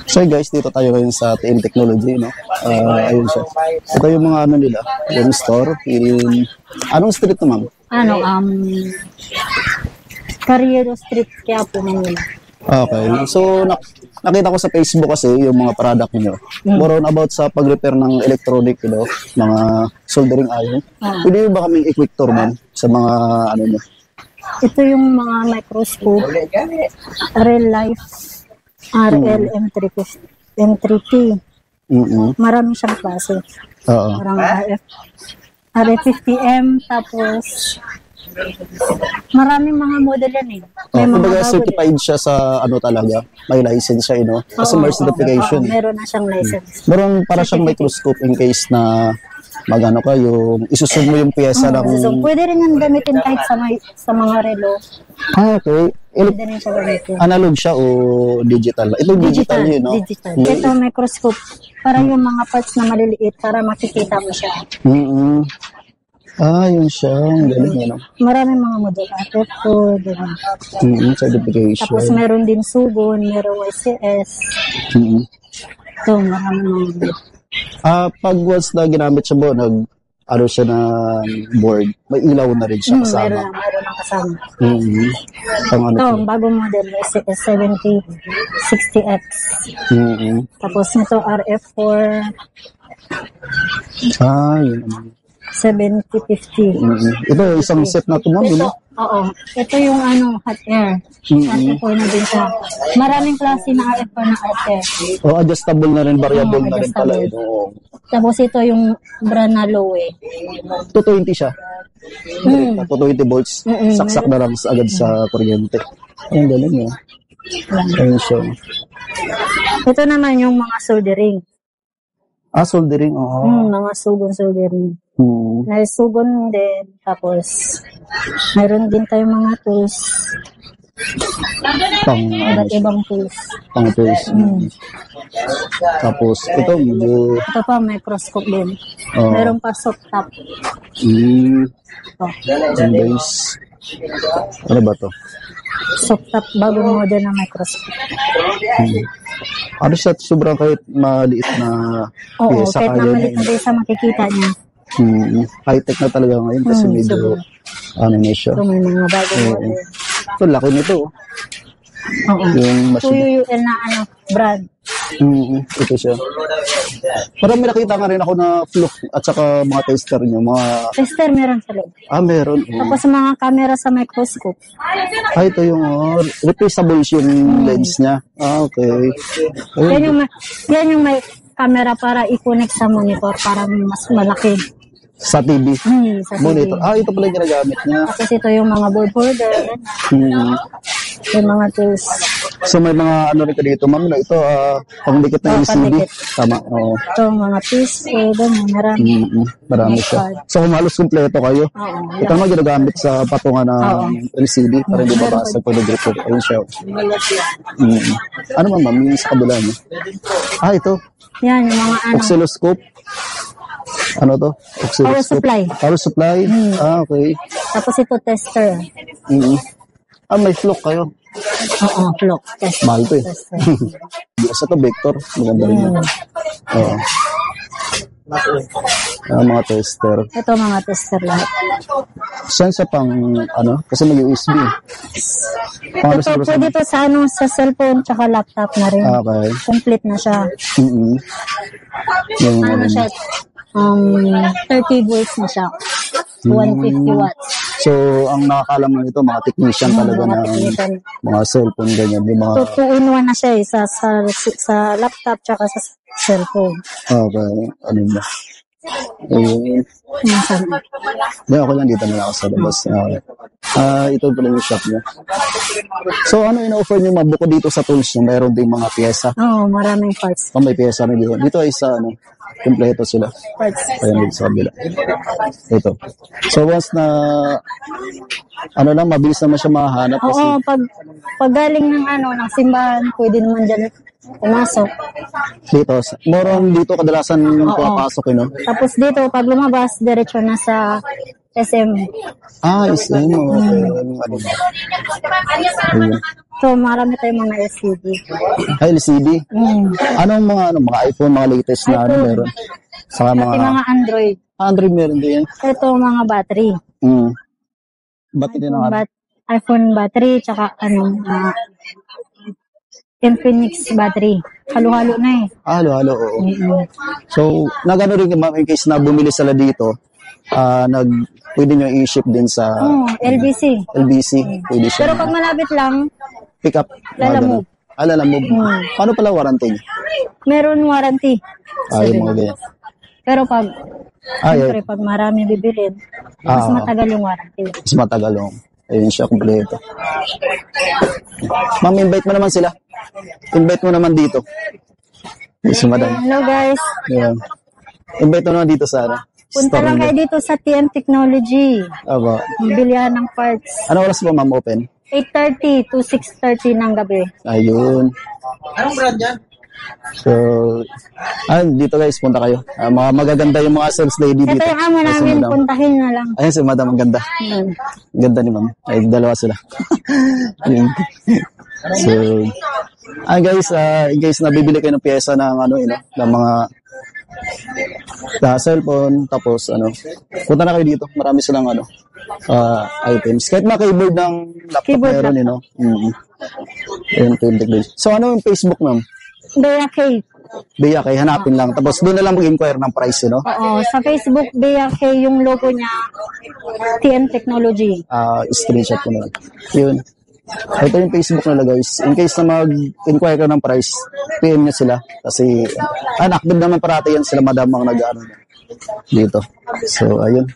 So guys, dito tayo ngayon sa TN Technology, no? Ayun siya. Ito yung mga ano nila, yung store. Yung... Anong street to, ma'am? Carriero Street, kaya po Manila. Okay. So, nakita ko sa Facebook kasi yung mga product niyo. More on about sa pag-repair ng electronic, you know, mga soldering iron. Pwede ba kaming i-quick tour, ma'am, sa mga ano niyo? Ito yung mga microscope, real life, RL M3T. Marami siyang klase. Parang RF50M, tapos maraming mga model yan eh. Kumbaga certified siya sa ano talaga, may license siya, you know? Customer certification. Meron na siyang license. Meron para siyang microscope in case na magano ka, yung isusum mo yung pyesa ng... So, pwede rin yung gamitin kahit sa mga relo. Okay. Pwede rin siya gamitin. Analog siya o digital? Ito digital yun, no? Digital. Ito microscope. Para yung mga parts na maliliit, para makikita mo siya. Yun siya. Ang galing, ano? Maraming mga model. Ito, certification. Tapos meron din Sugon, meron YCS. Ito, maraming mga model. Pag once na ginamit siya mo, ano siya na board, may ilaw na rin siya kasama. Meron na kasama. Ito, bagong model, YCS 7060X. Tapos nito, RF4. Yun naman. 7050. Ito, isang set na ito, ma'am, no? Oo. Ito yung hot air. RF4 na din siya. Maraming klase na RF4 na hot air. Adjustable na rin, variable na rin pala ito. Tapos ito yung brand na low eh. 220 siya. 220 volts. Saksak na lang agad sa kuryente. Ayun, galing eh. Ayun siya. Ito naman yung mga soldering. Soldering, mga soldering. May sugon din. Tapos, mayroon din tayong mga tools. Iba't ibang tools. Pang tools. Tapos, ito medyo... Ito pa, microscope din. Mayroon pa soft top. Guys. Ano ba to? Soft top, bagong model na microscope. Ano siya, sobrang kahit maliit na pyesa. Kahit na maliit na pyesa makikita niya. High-tech na talaga ngayon kasi medyo ano na siya. So, may mga bagong model. Ito, laki nito. Yung machine. UUL na brand. Ito siya. Parang may nakita nga rin ako na fluke at saka mga tester nyo. Tester meron sa loob. Meron. Tapos mga camera sa microscope. Ito yung replaceable yung lens niya. Okay. Yan yung may camera para i-connect sa monitor para mas malaki. Sa TV? Sa TV. Monitor. Ito pala yung ginagamit niya. Tapos ito yung mga board holder. Yung mga tools. So may mga ano rin ka dito, ma'am, na ito, pangdikit na LCD. Tama, Ito, mga piece, marami. Marami siya. So kung halos kumpleto kayo, ito naman ginagamit sa patungan ng LCD para hindi mabasag pag nag-report. Ayun siya. Ano ma'am, yung sa kabila niyo? Ito. Yan, yung mga oscilloscope. Ano to? Power supply. Power supply? Okay. Tapos ito, tester. May flock kayo. Flock. Tester. Mahal to eh. Sa to, Vector. Maganda rin yun. Mga tester. Ito, mga tester lahat. Saan sa pang, kasi may USB. Ito, pwede to sa cellphone tsaka laptop na rin. Okay. Complete na siya. Siya? 30 volts na siya. 150 watts. So, ang nakakalam mo nito, mga technician talaga ng mga cellphone, ganyan. Mga... 2-in-1 na siya eh, sa laptop tsaka sa cellphone. Okay. Ano ba? Ako lang dito na ako sa labas. Ito pala yung shop niya. So, ano in-offer niyo mabuko dito sa tools niyo? Mayroon ding mga pyesa? Maraming parts. May pyesa rin dito. Dito ay sa kompleto sila. Parts. Ayan dito sa kabila. Ito. So, once na mabilis naman siya mahanap. Pag galing ng simbahan, pwede naman dyan pumasok. Dito. Moron dito kadalasan pumapasok, Tapos dito, pag lumabas, diretso na sa SM. SM. So, marami tayong mga LCD. LCD. Anong mga iPhone, mga latest na iPhone. meron? Saka Pati mga Android. Android meron din. Ito, mga battery. Ba't din ang iPhone battery, tsaka Infinix battery. Halo-halo na eh. halo, oo. So, nagano rin ma'am, in case na bumili sila dito, pwede nyo i-ship din sa LBC. pwede siya. Pero pag malapit lang, Pick up. lalamove. Lalamove. Paano pala warranty? Meron warranty. Yung mga ganyan. Pero siyempre, pag marami bibilin, mas matagal yung warranty. Mas matagal yung. Ayun siya, kompleto. Ma'am, invite mo naman sila. Invite mo naman dito. Si madam. Hello guys. Yeah. Invite mo naman dito sa Punta lang kayo dito sa TM Technology. Aba. Bilihan ng parts. Ano oras po ma'am open? 8:30 to 6:30 ng gabi. Ayun. Anong brand yan? So, dito guys, punta kayo. Mga magaganda yung mga sales lady dito. Ito yung amo namin, puntahin na lang. Ayun si madam, ang ganda. Ganda ni ma'am. Ay, dalawa sila. Ayun. So, guys, in case nabibili kayo ng pyesa ng ng mga cellphone, tapos punta na kayo dito. Marami silang items. Kahit mga keyboard ng laptop Keyboard meron, Ayun, so, ano yung Facebook, ma'am? Bea K. Bea K, hanapin lang. Tapos doon na lang mag-inquire ng price, Oo, sa Facebook, Bea K, yung logo niya, TM Technology. Screenshot ko na lang. Yun. Ito yung Facebook nila, guys. In case na mag-inquire ka ng price, PM nyo sila. Kasi, active naman parati yan sila, madam, ang nag-ano dito. So, ayun.